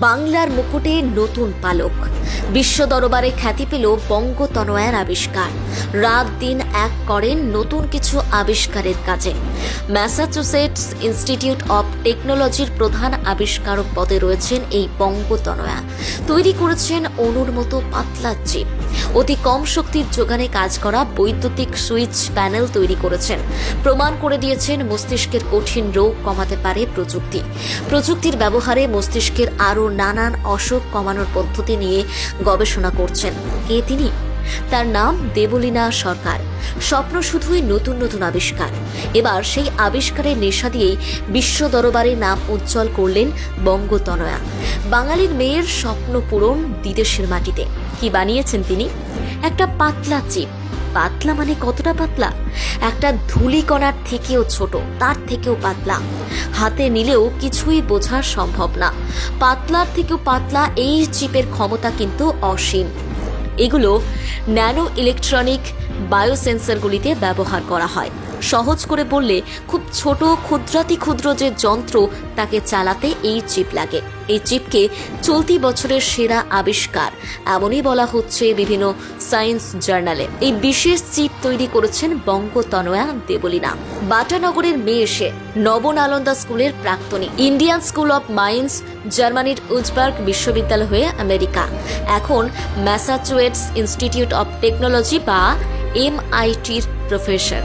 বাংলার মুকুটে নতুন পালক। বিশ্ব দরবারে খ্যাতি পেল বঙ্গতনয়ার আবিষ্কার। রাত দিন এক করেন নতুন কিছু আবিষ্কারের কাজে। ম্যাসাচুসেটস ইনস্টিটিউট অব টেকনোলজির প্রধান আবিষ্কারক পদে রয়েছেন এই বঙ্গতনয়া। তৈরি করেছেন অণুর মতো পাতলা চিপ। অতি কম শক্তির যোগানে কাজ করা বৈদ্যুতিক সুইচ প্যানেল তৈরি করেছেন। প্রমাণ করে দিয়েছেন মস্তিষ্কের কঠিন রোগ কমাতে পারে প্রযুক্তির ব্যবহারে মস্তিষ্কের আরও নানান অসুখ কমানোর পদ্ধতি নিয়ে গবেষণা করছেন। কে তিনি? তার নাম দেবলীনা সরকার। স্বপ্ন শুধুই নতুন নতুন আবিষ্কার। এবার সেই আবিষ্কারের নেশা দিয়েই বিশ্ব দরবারে নাম উজ্জ্বল করলেন বঙ্গতনয়া। বাঙালির মেয়ের স্বপ্ন পূরণ বিদেশের মাটিতে। কি বানিয়েছেন তিনি? একটা পাতলা চিপ। পাতলা মানে কতটা পাতলা? একটা ধূলিকণার থেকেও ছোট, তার থেকেও পাতলা। হাতে নিলেও কিছুই বোঝা সম্ভব না। পাতলার থেকেও পাতলা এই চিপের ক্ষমতা কিন্তু অসীম। এগুলো ন্যানো ইলেকট্রনিক বায়োসেন্সরগুলিতে ব্যবহার করা হয়। সহজ করে বললে খুব ছোট ক্ষুদ্রাতি ক্ষুদ্র যে যন্ত্র তাকে চালাতে এই চিপ লাগে। এই চিপকে চলতি বছরের সেরা আবিষ্কার এমনই বলা হচ্ছে বিভিন্ন সায়েন্স জার্নালে। এই বিশেষ চিপ তৈরি করেছেন বঙ্গতনয়া দেবলীনা। বাটানগরের মেয়ে সে, নবনালন্দা স্কুলের প্রাক্তনী, ইন্ডিয়ান স্কুল অব মাইন্স, জার্মানির উজবার্গ বিশ্ববিদ্যালয় হয়ে আমেরিকা, এখন ম্যাসাচুসেটস ইনস্টিটিউট অব টেকনোলজি বা MITর প্রফেসর।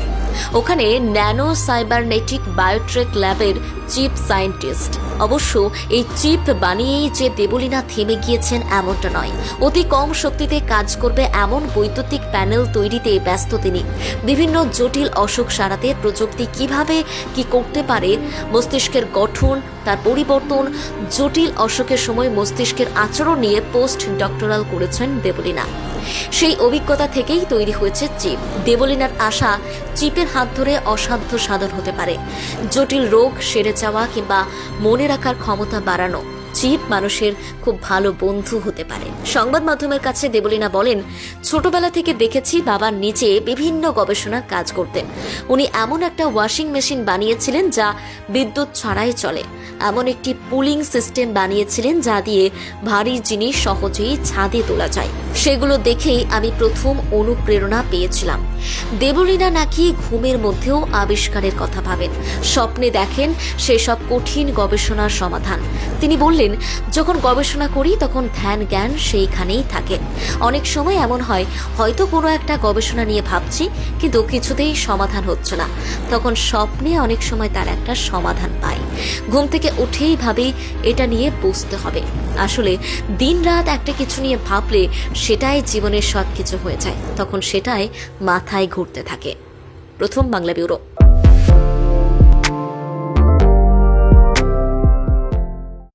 ওখানে ন্যানো সাইবারনেটিক বায়োট্রেক ল্যাবের চিপ সায়েন্টিস্ট। অবশ্য এই চিপ বানিয়েই যে দেবলীনা থেমে গিয়েছেন এমনটা নয়। অতি কম শক্তিতে কাজ করবে এমন বৈদ্যুতিক প্যানেল তৈরিতে ব্যস্ত তিনি। বিভিন্ন জটিল অসুখ সারাতে প্রযুক্তি কিভাবে কি করতে পারে, মস্তিষ্কের গঠন, তার পরিবর্তন, জটিল অসুখের সময় মস্তিষ্কের আচরণ নিয়ে পোস্ট ডক্টরাল করেছেন দেবলীনা। সেই অভিজ্ঞতা থেকেই তৈরি হয়েছে চিপ। দেবলীনার আশা, চিপের হাত ধরে অসাধ্য সাধন হতে পারে। জটিল রোগ সেরে যাওয়া কিংবা মনে রাখার ক্ষমতা বাড়ানো। চিপ মানুষের খুব ভালো বন্ধু হতে পারে। সংবাদ মাধ্যমের কাছে দেবলীনা বলেন, ছোটবেলা থেকে দেখেছি বাবা নিচে বিভিন্ন গবেষণার কাজ করতেন। উনি এমন একটা ওয়াশিং মেশিন বানিয়েছিলেন যা বিদ্যুৎ ছাড়াই চলে। এমন একটি পুলিং সিস্টেম বানিয়েছিলেন যা দিয়ে ভারী জিনিস সহজেই ছাদে তোলা যায়। সেগুলো দেখেই আমি প্রথম অনুপ্রেরণা পেয়েছিলাম। দেবলীনা নাকি ঘুমের মধ্যেও আবিষ্কারের কথা ভাবেন, স্বপ্নে দেখেন সেসব কঠিন গবেষণার সমাধান। তিনি বললেন, যখন গবেষণা করি তখন ধ্যান জ্ঞান সেইখানেই থাকে। অনেক সময় এমন হয়, হয়তো কোনো একটা গবেষণা নিয়ে ভাবছি কিন্তু কিছুতেই সমাধান হচ্ছে না। তখন স্বপ্নে অনেক সময় তার একটা সমাধান পাই। ঘুম থেকে উঠেই ভাবি এটা নিয়ে বুঝতে হবে। আসলে দিন রাত একটা কিছু নিয়ে ভাবলে সেটাই জীবনের সব কিছু হয়ে যায়। তখন সেটাই মাথায় ঘুরতে থাকে। প্রথম বাংলা ব্যুরো।